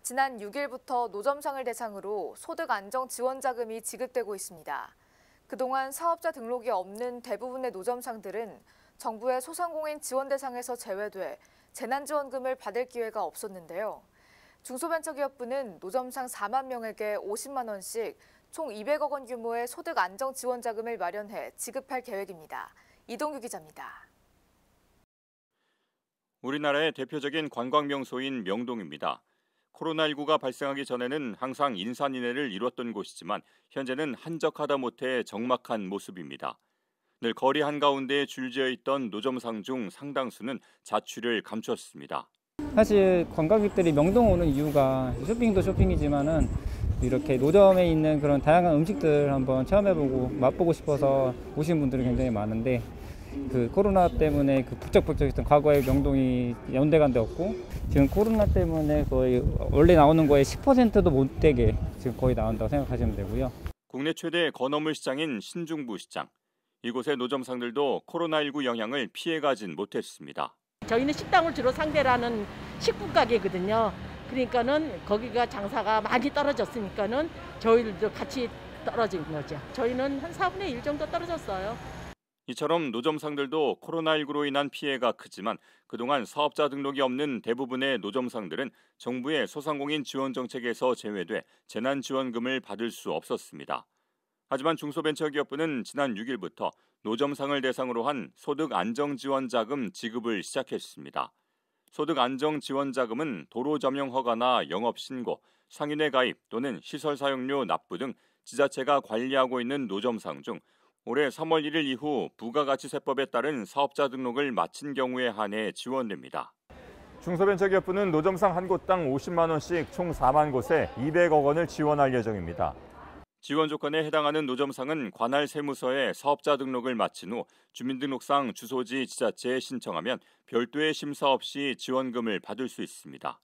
지난 6일부터 노점상을 대상으로 소득 안정 지원 자금이 지급되고 있습니다. 그동안 사업자 등록이 없는 대부분의 노점상들은 정부의 소상공인 지원 대상에서 제외돼 재난지원금을 받을 기회가 없었는데요. 중소벤처기업부는 노점상 4만 명에게 50만 원씩 총 200억 원 규모의 소득 안정 지원 자금을 마련해 지급할 계획입니다. 이동규 기자입니다. 우리나라의 대표적인 관광 명소인 명동입니다. 코로나19가 발생하기 전에는 항상 인산인해를 이뤘던 곳이지만 현재는 한적하다 못해 적막한 모습입니다. 늘 거리 한가운데에 줄지어 있던 노점상 중 상당수는 자취를 감췄습니다. 사실 관광객들이 명동 오는 이유가 쇼핑도 쇼핑이지만은 이렇게 노점에 있는 그런 다양한 음식들 한번 체험해보고 맛보고 싶어서 오신 분들이 굉장히 많은데 그 코로나 때문에 그 북적북적했던 과거의 명동이 연대간데 없고 지금 코로나 때문에 거의 원래 나오는 거에 10%도 못 되게 지금 거의 나온다고 생각하시면 되고요. 국내 최대 건어물 시장인 신중부 시장. 이곳의 노점상들도 코로나19 영향을 피해가진 못했습니다. 저희는 식당을 주로 상대로 하는 식품 가게거든요. 그러니까는 거기가 장사가 많이 떨어졌으니까는 저희들도 같이 떨어진 거죠. 저희는 한 4분의 1 정도 떨어졌어요. 이처럼 노점상들도 코로나19로 인한 피해가 크지만 그동안 사업자 등록이 없는 대부분의 노점상들은 정부의 소상공인 지원 정책에서 제외돼 재난지원금을 받을 수 없었습니다. 하지만 중소벤처기업부는 지난 6일부터 노점상을 대상으로 한 소득안정지원자금 지급을 시작했습니다. 소득안정지원자금은 도로점용허가나 영업신고, 상인회 가입 또는 시설 사용료 납부 등 지자체가 관리하고 있는 노점상 중 올해 3월 1일 이후 부가가치세법에 따른 사업자 등록을 마친 경우에 한해 지원됩니다. 중소벤처기업부는 노점상 한 곳당 50만 원씩 총 4만 곳에 200억 원을 지원할 예정입니다. 지원 조건에 해당하는 노점상은 관할 세무서에 사업자 등록을 마친 후 주민등록상 주소지 지자체에 신청하면 별도의 심사 없이 지원금을 받을 수 있습니다.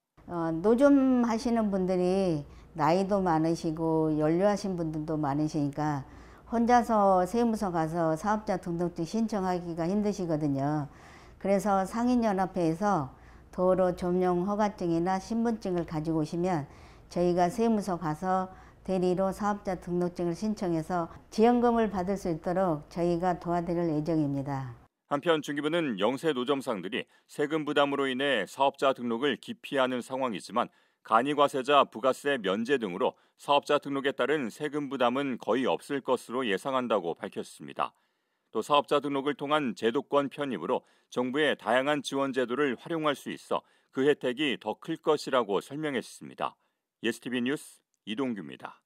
노점 하시는 분들이 나이도 많으시고 연료하신 분들도 많으시니까 혼자서 세무서 가서 사업자 등록증 신청하기가 힘드시거든요. 그래서 상인연합회에서 도로 점용 허가증이나 신분증을 가지고 오시면 저희가 세무서 가서 대리로 사업자 등록증을 신청해서 지원금을 받을 수 있도록 저희가 도와드릴 예정입니다. 한편 중기부는 영세 노점상들이 세금 부담으로 인해 사업자 등록을 기피하는 상황이지만 간이과세자 부가세 면제 등으로 사업자 등록에 따른 세금 부담은 거의 없을 것으로 예상한다고 밝혔습니다. 또 사업자 등록을 통한 제도권 편입으로 정부의 다양한 지원 제도를 활용할 수 있어 그 혜택이 더 클 것이라고 설명했습니다. 예스티비 뉴스 이동규입니다.